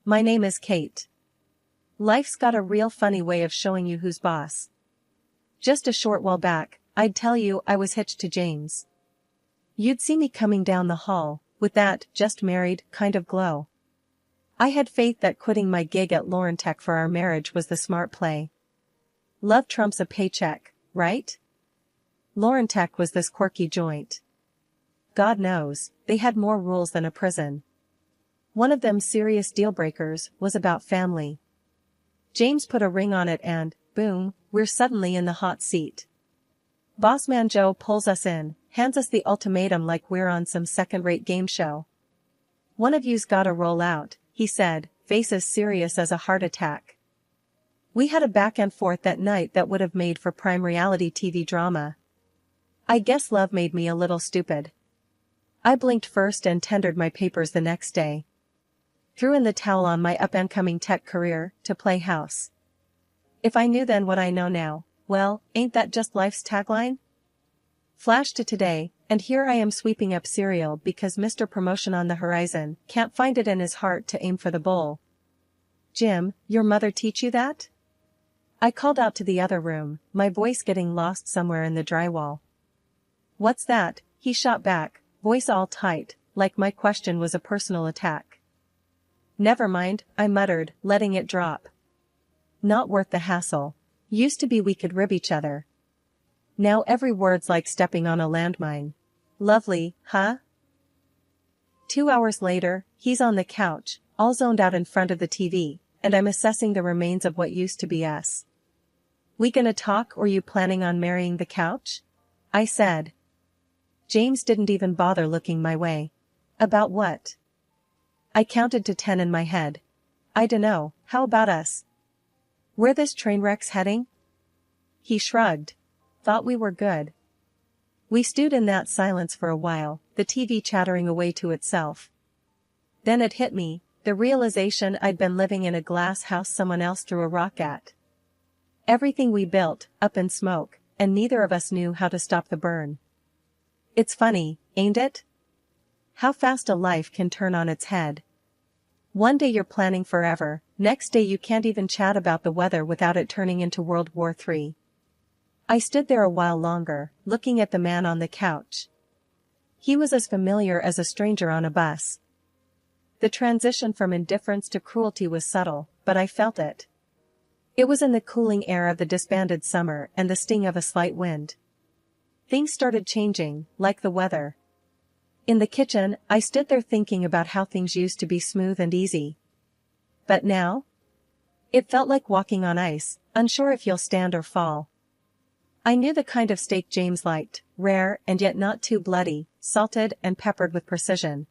My name is Kate. Life's got a real funny way of showing you who's boss. Just a short while back, I'd tell you I was hitched to James. You'd see me coming down the hall, with that just married kind of glow. I had faith that quitting my gig at Laurentech for our marriage was the smart play. Love trumps a paycheck, right? Laurentech was this quirky joint. God knows, they had more rules than a prison. One of them serious deal breakers was about family. James put a ring on it and, boom, we're suddenly in the hot seat. Bossman Joe pulls us in, hands us the ultimatum like we're on some second-rate game show. One of you's gotta roll out, he said, face as serious as a heart attack. We had a back and forth that night that would have made for prime reality TV drama. I guess love made me a little stupid. I blinked first and tendered my papers the next day. Threw in the towel on my up-and-coming tech career, to play house. If I knew then what I know now, well, ain't that just life's tagline? Flash to today, and here I am sweeping up cereal because Mr. Promotion on the horizon can't find it in his heart to aim for the bowl. Jim, your mother teach you that? I called out to the other room, my voice getting lost somewhere in the drywall. What's that? He shot back, voice all tight, like my question was a personal attack. Never mind, I muttered, letting it drop. Not worth the hassle. Used to be we could rib each other. Now every word's like stepping on a landmine. Lovely, huh? 2 hours later, he's on the couch, all zoned out in front of the TV, and I'm assessing the remains of what used to be us. We gonna talk or you planning on marrying the couch? I said. James didn't even bother looking my way. About what? I counted to 10 in my head. I dunno, how about us? Where this train wreck's heading? He shrugged. Thought we were good. We stewed in that silence for a while, the TV chattering away to itself. Then it hit me, the realization I'd been living in a glass house someone else threw a rock at. Everything we built, up in smoke, and neither of us knew how to stop the burn. It's funny, ain't it? How fast a life can turn on its head. One day you're planning forever, next day you can't even chat about the weather without it turning into World War III. I stood there a while longer, looking at the man on the couch. He was as familiar as a stranger on a bus. The transition from indifference to cruelty was subtle, but I felt it. It was in the cooling air of the disbanded summer and the sting of a slight wind. Things started changing, like the weather. In the kitchen, I stood there thinking about how things used to be smooth and easy. But now? It felt like walking on ice, unsure if you'll stand or fall. I knew the kind of steak James liked, rare and yet not too bloody, salted and peppered with precision.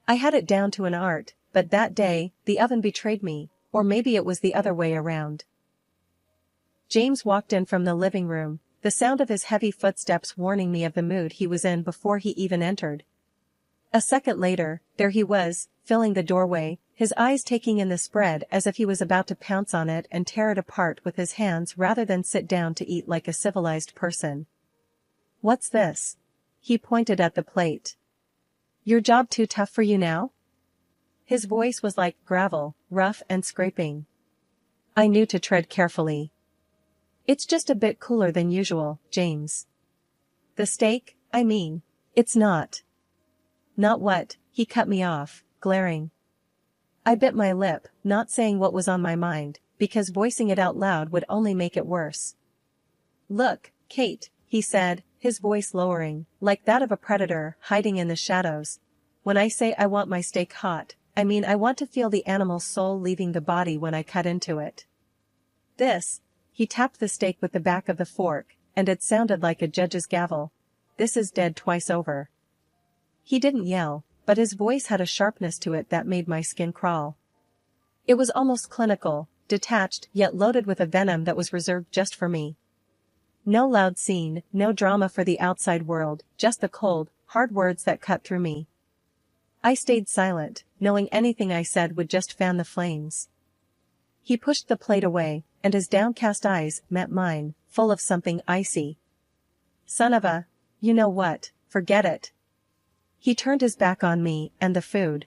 I had it down to an art, but that day, the oven betrayed me, or maybe it was the other way around. James walked in from the living room, the sound of his heavy footsteps warning me of the mood he was in before he even entered. A second later, there he was, filling the doorway, his eyes taking in the spread as if he was about to pounce on it and tear it apart with his hands rather than sit down to eat like a civilized person. What's this? He pointed at the plate. Your job too tough for you now? His voice was like gravel, rough and scraping. I knew to tread carefully. It's just a bit cooler than usual, James. The steak, I mean, it's not. Not what? He cut me off, glaring. I bit my lip, not saying what was on my mind, because voicing it out loud would only make it worse. Look, Kate, he said, his voice lowering, like that of a predator hiding in the shadows. When I say I want my steak hot, I mean I want to feel the animal's soul leaving the body when I cut into it. This, he tapped the steak with the back of the fork, and it sounded like a judge's gavel. This is dead twice over. He didn't yell, but his voice had a sharpness to it that made my skin crawl. It was almost clinical, detached yet loaded with a venom that was reserved just for me. No loud scene, no drama for the outside world, just the cold, hard words that cut through me. I stayed silent, knowing anything I said would just fan the flames. He pushed the plate away, and his downcast eyes met mine, full of something icy. Son of a, you know what, forget it. He turned his back on me and the food.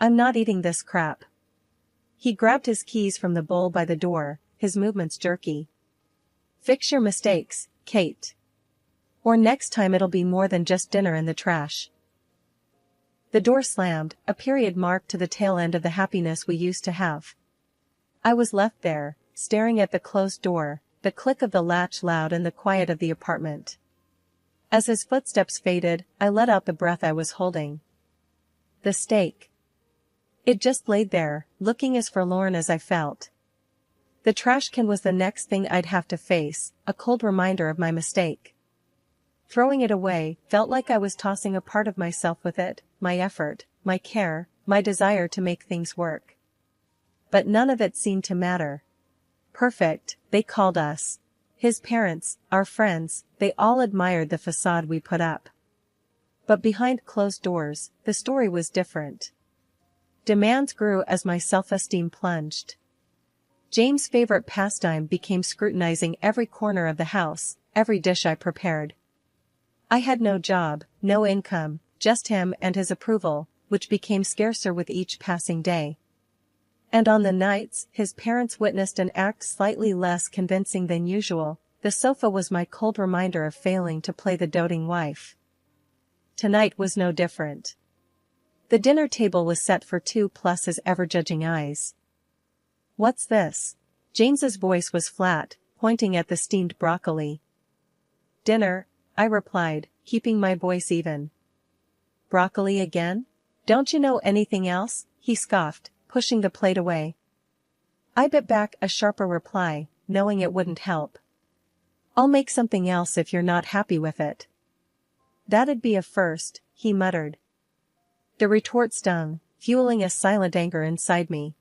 I'm not eating this crap. He grabbed his keys from the bowl by the door, his movements jerky. "Fix your mistakes, Kate. Or next time it'll be more than just dinner in the trash." The door slammed, a period mark to the tail end of the happiness we used to have. I was left there, staring at the closed door, the click of the latch loud in the quiet of the apartment. As his footsteps faded, I let out the breath I was holding. The steak. It just laid there, looking as forlorn as I felt. The trash can was the next thing I'd have to face, a cold reminder of my mistake. Throwing it away felt like I was tossing a part of myself with it, my effort, my care, my desire to make things work. But none of it seemed to matter. Perfect, they called us. His parents, our friends, they all admired the facade we put up. But behind closed doors, the story was different. Demands grew as my self-esteem plunged. James' favorite pastime became scrutinizing every corner of the house, every dish I prepared. I had no job, no income, just him and his approval, which became scarcer with each passing day. And on the nights his parents witnessed an act slightly less convincing than usual, the sofa was my cold reminder of failing to play the doting wife. Tonight was no different. The dinner table was set for two plus his ever-judging eyes. "What's this?" James's voice was flat, pointing at the steamed broccoli. "Dinner," I replied, keeping my voice even. "Broccoli again? Don't you know anything else?" he scoffed, pushing the plate away. I bit back a sharper reply, knowing it wouldn't help. "I'll make something else if you're not happy with it." "That'd be a first," he muttered. The retort stung, fueling a silent anger inside me.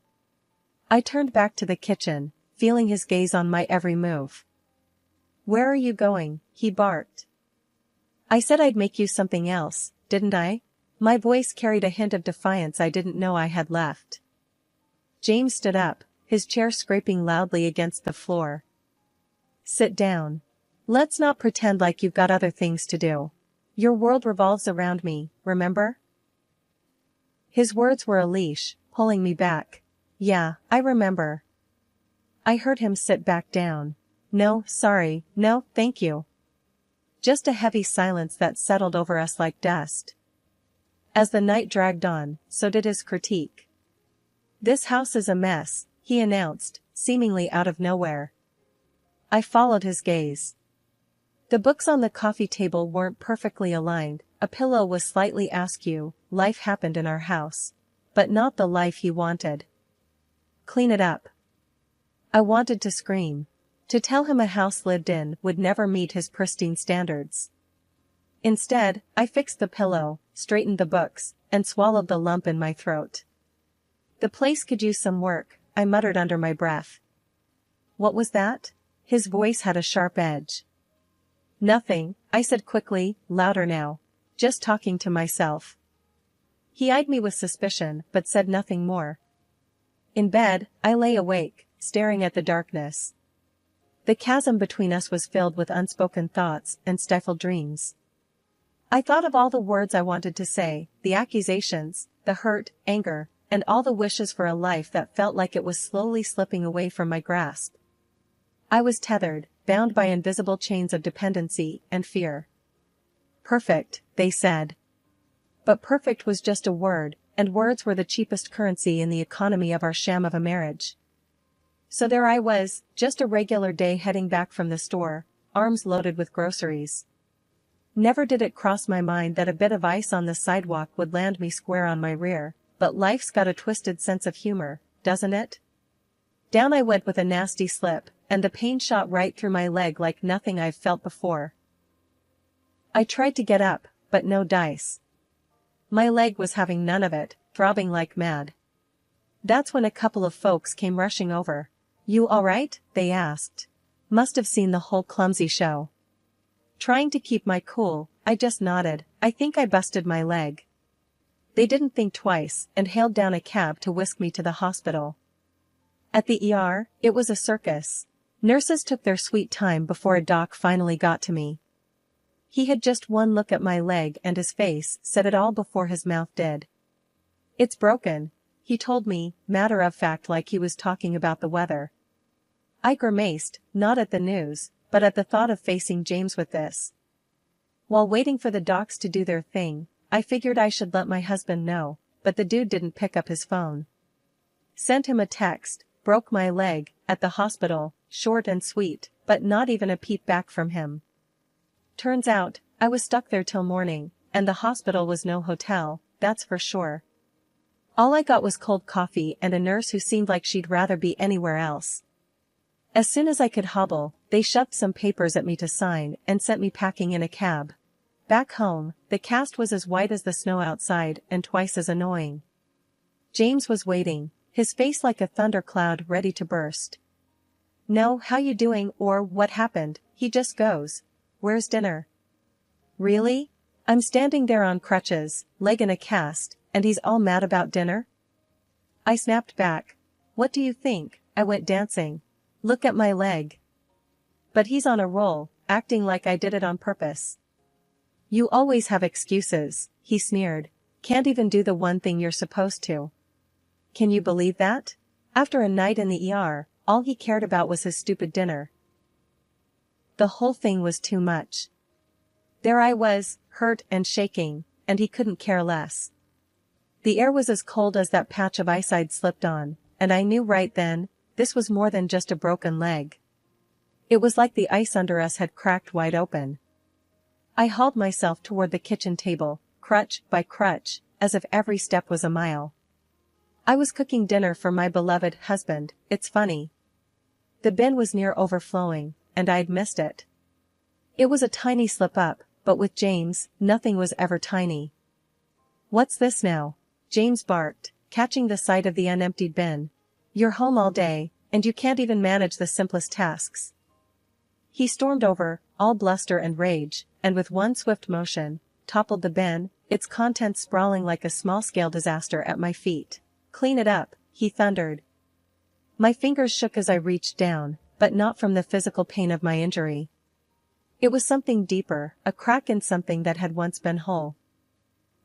I turned back to the kitchen, feeling his gaze on my every move. "Where are you going?" he barked. "I said I'd make you something else, didn't I?" My voice carried a hint of defiance I didn't know I had left. James stood up, his chair scraping loudly against the floor. "Sit down. Let's not pretend like you've got other things to do. Your world revolves around me, remember?" His words were a leash, pulling me back. "Yeah, I remember." I heard him sit back down. "No, sorry, no, thank you." Just a heavy silence that settled over us like dust. As the night dragged on, so did his critique. "This house is a mess," he announced, seemingly out of nowhere. I followed his gaze. The books on the coffee table weren't perfectly aligned, a pillow was slightly askew, life happened in our house. But not the life he wanted. "Clean it up." I wanted to scream. To tell him a house lived in would never meet his pristine standards. Instead, I fixed the pillow, straightened the books, and swallowed the lump in my throat. "The place could use some work," I muttered under my breath. "What was that?" His voice had a sharp edge. "Nothing," I said quickly, louder now. "Just talking to myself." He eyed me with suspicion, but said nothing more. In bed, I lay awake, staring at the darkness. The chasm between us was filled with unspoken thoughts and stifled dreams. I thought of all the words I wanted to say, the accusations, the hurt, anger, and all the wishes for a life that felt like it was slowly slipping away from my grasp. I was tethered, bound by invisible chains of dependency and fear. "Perfect," they said. But perfect was just a word, and words were the cheapest currency in the economy of our sham of a marriage. So there I was, just a regular day heading back from the store, arms loaded with groceries. Never did it cross my mind that a bit of ice on the sidewalk would land me square on my rear, but life's got a twisted sense of humor, doesn't it? Down I went with a nasty slip, and the pain shot right through my leg like nothing I've felt before. I tried to get up, but no dice. My leg was having none of it, throbbing like mad. That's when a couple of folks came rushing over. "You all right?" they asked. Must have seen the whole clumsy show. Trying to keep my cool, I just nodded. "I think I busted my leg." They didn't think twice, and hailed down a cab to whisk me to the hospital. At the ER, it was a circus. Nurses took their sweet time before a doc finally got to me. He had just one look at my leg and his face said it all before his mouth did. "It's broken," he told me, matter of fact like he was talking about the weather. I grimaced, not at the news, but at the thought of facing James with this. While waiting for the docs to do their thing, I figured I should let my husband know, but the dude didn't pick up his phone. Sent him a text, broke my leg, at the hospital, short and sweet, but not even a peep back from him. Turns out, I was stuck there till morning, and the hospital was no hotel, that's for sure. All I got was cold coffee and a nurse who seemed like she'd rather be anywhere else. As soon as I could hobble, they shoved some papers at me to sign and sent me packing in a cab. Back home, the cast was as white as the snow outside and twice as annoying. James was waiting, his face like a thundercloud ready to burst. "No, how you doing or what happened?" he just goes. "Where's dinner?" Really? I'm standing there on crutches, leg in a cast, and he's all mad about dinner? I snapped back. "What do you think, I went dancing? Look at my leg." But he's on a roll, acting like I did it on purpose. "You always have excuses," he sneered. "Can't even do the one thing you're supposed to." Can you believe that? After a night in the ER, all he cared about was his stupid dinner. The whole thing was too much. There I was, hurt and shaking, and he couldn't care less. The air was as cold as that patch of ice I'd slipped on, and I knew right then, this was more than just a broken leg. It was like the ice under us had cracked wide open. I hauled myself toward the kitchen table, crutch by crutch, as if every step was a mile. I was cooking dinner for my beloved husband, it's funny. The bin was near overflowing, and I'd missed it. It was a tiny slip-up, but with James, nothing was ever tiny. "What's this now?" James barked, catching the sight of the unemptied bin. "You're home all day, and you can't even manage the simplest tasks." He stormed over, all bluster and rage, and with one swift motion, toppled the bin, its contents sprawling like a small-scale disaster at my feet. "Clean it up," he thundered. My fingers shook as I reached down, but not from the physical pain of my injury. It was something deeper, a crack in something that had once been whole.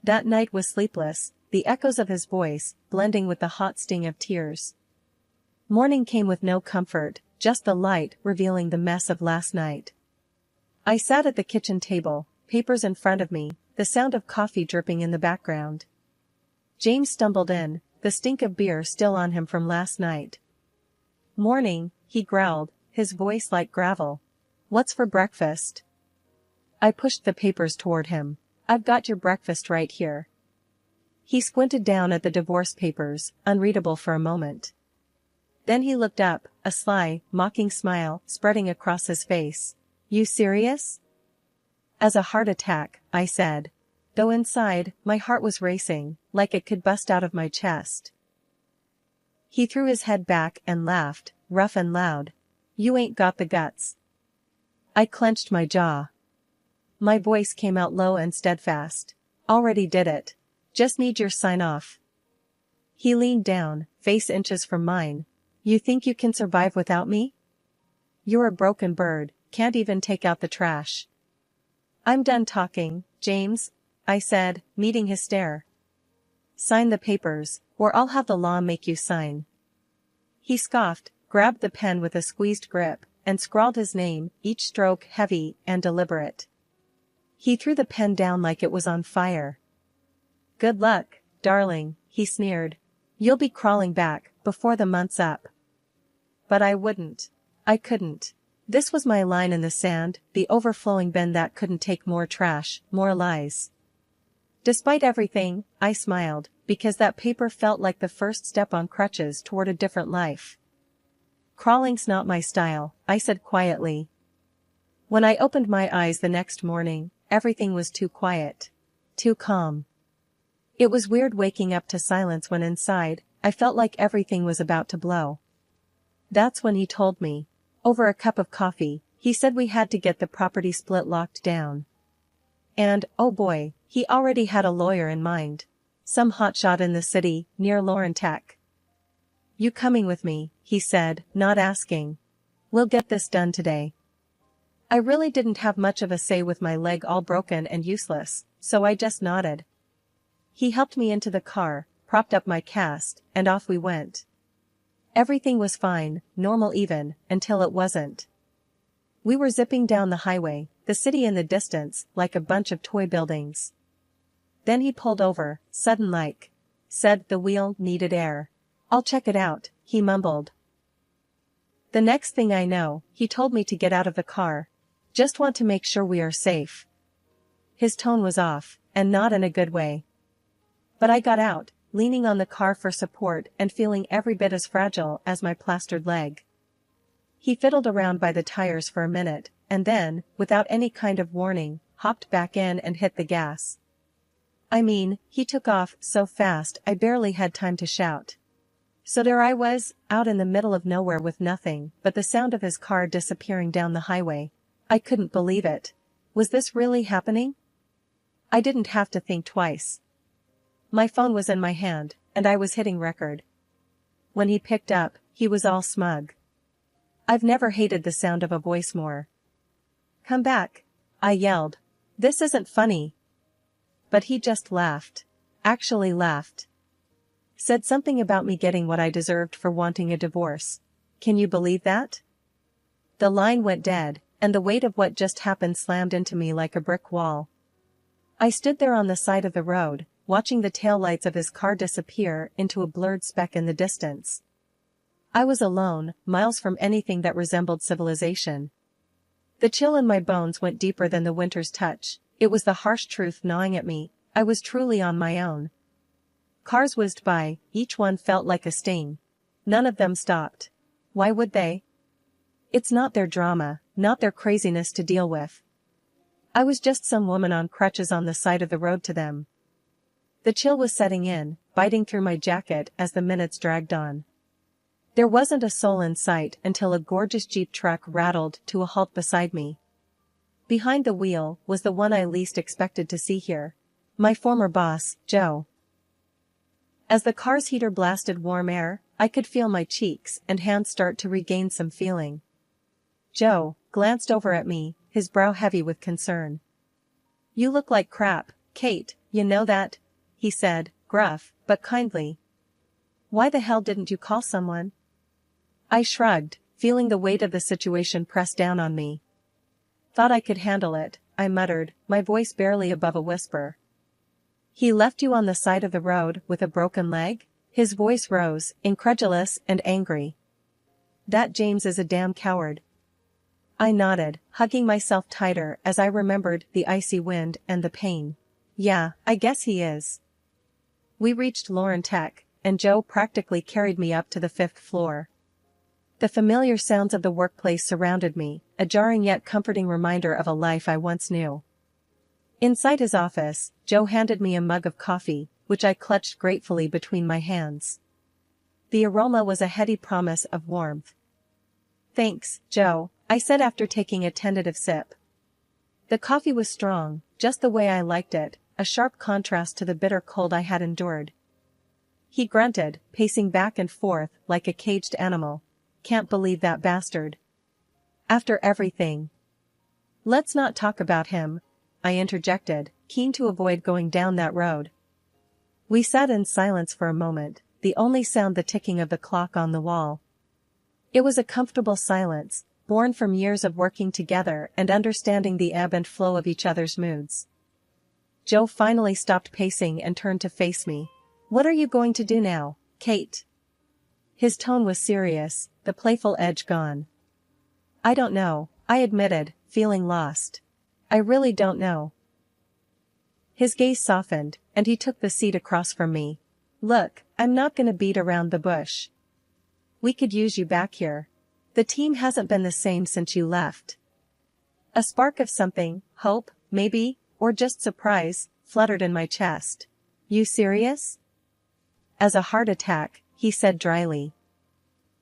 That night was sleepless, the echoes of his voice, blending with the hot sting of tears. Morning came with no comfort, just the light revealing the mess of last night. I sat at the kitchen table, papers in front of me, the sound of coffee dripping in the background. James stumbled in, the stink of beer still on him from last night. "Morning," he growled, his voice like gravel. "What's for breakfast?" I pushed the papers toward him. "I've got your breakfast right here." He squinted down at the divorce papers, unreadable for a moment. Then he looked up, a sly, mocking smile spreading across his face. "You serious?" "As a heart attack," I said. Though inside, my heart was racing, like it could bust out of my chest. He threw his head back and laughed, rough and loud. "You ain't got the guts." I clenched my jaw. My voice came out low and steadfast. "Already did it. Just need your sign-off." He leaned down, face inches from mine. "You think you can survive without me? You're a broken bird, can't even take out the trash." "I'm done talking, James," I said, meeting his stare. "Sign the papers, or I'll have the law make you sign." He scoffed, grabbed the pen with a squeezed grip, and scrawled his name, each stroke heavy and deliberate. He threw the pen down like it was on fire. "Good luck, darling," he sneered. "You'll be crawling back, before the month's up." But I wouldn't. I couldn't. This was my line in the sand, the overflowing bin that couldn't take more trash, more lies. Despite everything, I smiled, because that paper felt like the first step on crutches toward a different life. "Crawling's not my style," I said quietly. When I opened my eyes the next morning, everything was too quiet. Too calm. It was weird waking up to silence when inside, I felt like everything was about to blow. That's when he told me. Over a cup of coffee, he said we had to get the property split locked down. And, oh boy, he already had a lawyer in mind. Some hotshot in the city, near Lauren Tech. "You coming with me?" he said, not asking. "We'll get this done today." I really didn't have much of a say with my leg all broken and useless, so I just nodded. He helped me into the car, propped up my cast, and off we went. Everything was fine, normal even, until it wasn't. We were zipping down the highway, the city in the distance, like a bunch of toy buildings. Then he pulled over, sudden-like. Said the wheel needed air. "I'll check it out," he mumbled. The next thing I know, he told me to get out of the car. "Just want to make sure we are safe." His tone was off, and not in a good way. But I got out, leaning on the car for support and feeling every bit as fragile as my plastered leg. He fiddled around by the tires for a minute, and then, without any kind of warning, hopped back in and hit the gas. I mean, he took off so fast I barely had time to shout. So there I was, out in the middle of nowhere with nothing but the sound of his car disappearing down the highway. I couldn't believe it. Was this really happening? I didn't have to think twice. My phone was in my hand, and I was hitting record. When he picked up, he was all smug. I've never hated the sound of a voice more. "Come back," I yelled. "This isn't funny." But he just laughed. Actually laughed. Said something about me getting what I deserved for wanting a divorce. Can you believe that? The line went dead, and the weight of what just happened slammed into me like a brick wall. I stood there on the side of the road, watching the taillights of his car disappear into a blurred speck in the distance. I was alone, miles from anything that resembled civilization. The chill in my bones went deeper than the winter's touch. It was the harsh truth gnawing at me. I was truly on my own. Cars whizzed by, each one felt like a sting. None of them stopped. Why would they? It's not their drama, not their craziness to deal with. I was just some woman on crutches on the side of the road to them. The chill was setting in, biting through my jacket as the minutes dragged on. There wasn't a soul in sight until a gorgeous Jeep truck rattled to a halt beside me. Behind the wheel was the one I least expected to see here. My former boss, Joe. As the car's heater blasted warm air, I could feel my cheeks and hands start to regain some feeling. Joe glanced over at me, his brow heavy with concern. "You look like crap, Kate, you know that?" he said, gruff, but kindly. "Why the hell didn't you call someone?" I shrugged, feeling the weight of the situation press down on me. "Thought I could handle it," I muttered, my voice barely above a whisper. "He left you on the side of the road with a broken leg?" His voice rose, incredulous and angry. "That James is a damn coward." I nodded, hugging myself tighter as I remembered the icy wind and the pain. "Yeah, I guess he is." We reached Lauren Tech, and Joe practically carried me up to the 5th floor. The familiar sounds of the workplace surrounded me, a jarring yet comforting reminder of a life I once knew. Inside his office, Joe handed me a mug of coffee, which I clutched gratefully between my hands. The aroma was a heady promise of warmth. "Thanks, Joe," I said after taking a tentative sip. The coffee was strong, just the way I liked it, a sharp contrast to the bitter cold I had endured. He grunted, pacing back and forth like a caged animal. "Can't believe that bastard. After everything." "Let's not talk about him," I interjected, keen to avoid going down that road. We sat in silence for a moment, the only sound the ticking of the clock on the wall. It was a comfortable silence, born from years of working together and understanding the ebb and flow of each other's moods. Joe finally stopped pacing and turned to face me. "What are you going to do now, Kate?" His tone was serious, the playful edge gone. "I don't know," I admitted, feeling lost. "I really don't know." His gaze softened, and he took the seat across from me. "Look, I'm not gonna beat around the bush. We could use you back here. The team hasn't been the same since you left." A spark of something, hope, maybe, or just surprise, fluttered in my chest. "You serious?" "As a heart attack," he said dryly.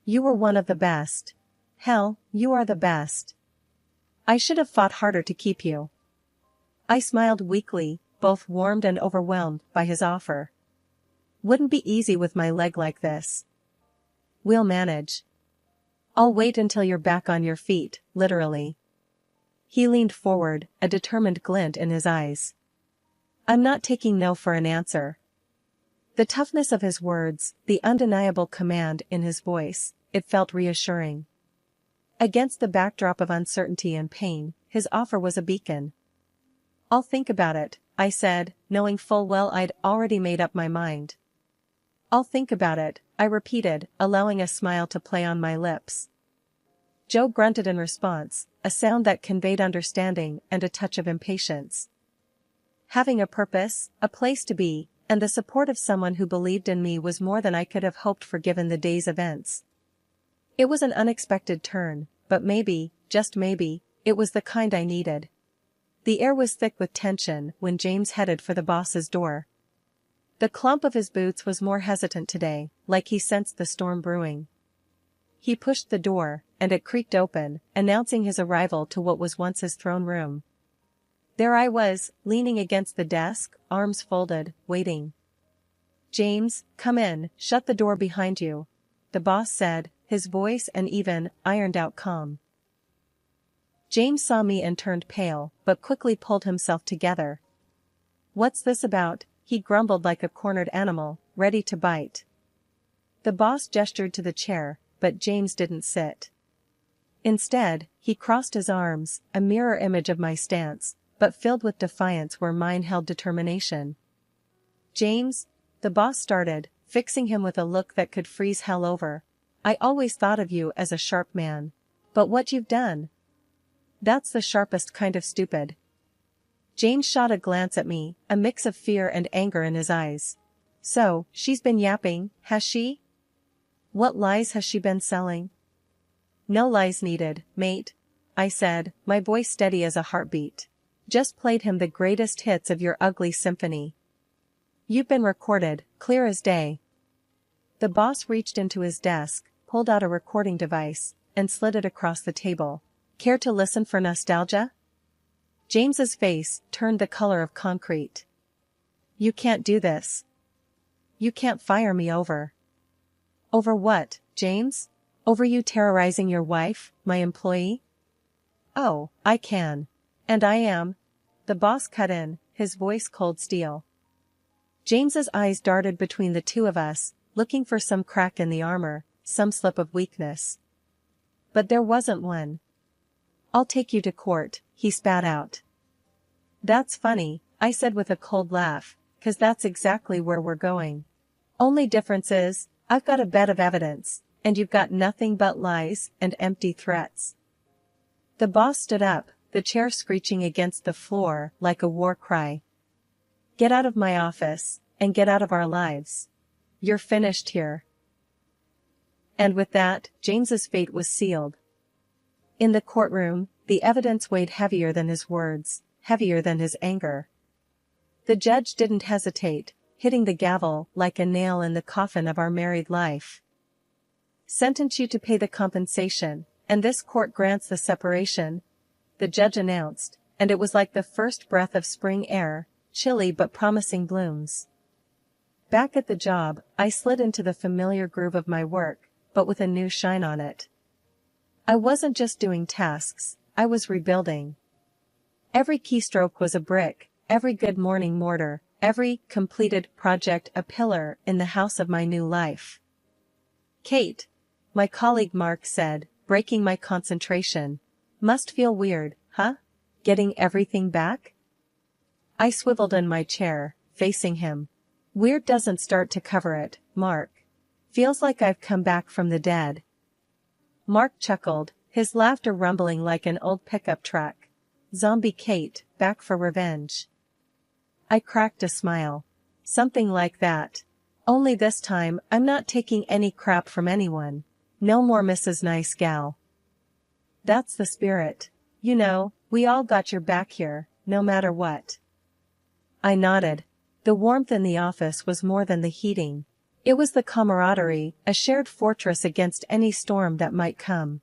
"You were one of the best. Hell, you are the best. I should have fought harder to keep you." I smiled weakly, both warmed and overwhelmed by his offer. "Wouldn't be easy with my leg like this." "We'll manage. I'll wait until you're back on your feet, literally." He leaned forward, a determined glint in his eyes. "I'm not taking no for an answer." The toughness of his words, the undeniable command in his voice, it felt reassuring. Against the backdrop of uncertainty and pain, his offer was a beacon. "I'll think about it," I said, knowing full well I'd already made up my mind. "I'll think about it," I repeated, allowing a smile to play on my lips. Joe grunted in response, a sound that conveyed understanding and a touch of impatience. Having a purpose, a place to be, and the support of someone who believed in me was more than I could have hoped for given the day's events. It was an unexpected turn, but maybe, just maybe, it was the kind I needed. The air was thick with tension when James headed for the boss's door. The clump of his boots was more hesitant today, like he sensed the storm brewing. He pushed the door, and it creaked open, announcing his arrival to what was once his throne room. There I was, leaning against the desk, arms folded, waiting. "James, come in, shut the door behind you," the boss said, his voice an even, ironed-out calm. James saw me and turned pale, but quickly pulled himself together. "What's this about?" he grumbled like a cornered animal, ready to bite. The boss gestured to the chair, but James didn't sit. Instead, he crossed his arms, a mirror image of my stance, but filled with defiance where mine held determination. "James," the boss started, fixing him with a look that could freeze hell over, "I always thought of you as a sharp man. But what you've done? That's the sharpest kind of stupid." James shot a glance at me, a mix of fear and anger in his eyes. "So, she's been yapping, has she? What lies has she been selling?" "No lies needed, mate," I said, my voice steady as a heartbeat. "Just played him the greatest hits of your ugly symphony. You've been recorded, clear as day." The boss reached into his desk, pulled out a recording device, and slid it across the table. "Care to listen for nostalgia?" James's face turned the color of concrete. "You can't do this. You can't fire me over." "Over what, James? Over you terrorizing your wife, my employee?" "Oh, I can. And I am." The boss cut in, his voice cold steel. James's eyes darted between the two of us, looking for some crack in the armor, some slip of weakness. But there wasn't one. "I'll take you to court," he spat out. "That's funny," I said with a cold laugh, "'cause that's exactly where we're going. Only difference is, I've got a bed of evidence, and you've got nothing but lies and empty threats." The boss stood up, the chair screeching against the floor like a war cry. "Get out of my office, and get out of our lives. You're finished here." And with that, James's fate was sealed. In the courtroom, the evidence weighed heavier than his words, heavier than his anger. The judge didn't hesitate, hitting the gavel like a nail in the coffin of our married life. "Sentence you to pay the compensation, and this court grants the separation," the judge announced, and it was like the first breath of spring air, chilly but promising blooms. Back at the job, I slid into the familiar groove of my work, but with a new shine on it. I wasn't just doing tasks, I was rebuilding. Every keystroke was a brick, every good morning mortar, every completed project a pillar in the house of my new life. "Kate," my colleague Mark said, breaking my concentration. "Must feel weird, huh? Getting everything back?" I swiveled in my chair, facing him. "Weird doesn't start to cover it, Mark. Feels like I've come back from the dead." Mark chuckled, his laughter rumbling like an old pickup truck. "Zombie Kate, back for revenge." I cracked a smile. "Something like that. Only this time I'm not taking any crap from anyone. No more Mrs. Nice Gal." "That's the spirit. You know, we all got your back here, no matter what." I nodded. The warmth in the office was more than the heating. It was the camaraderie, a shared fortress against any storm that might come.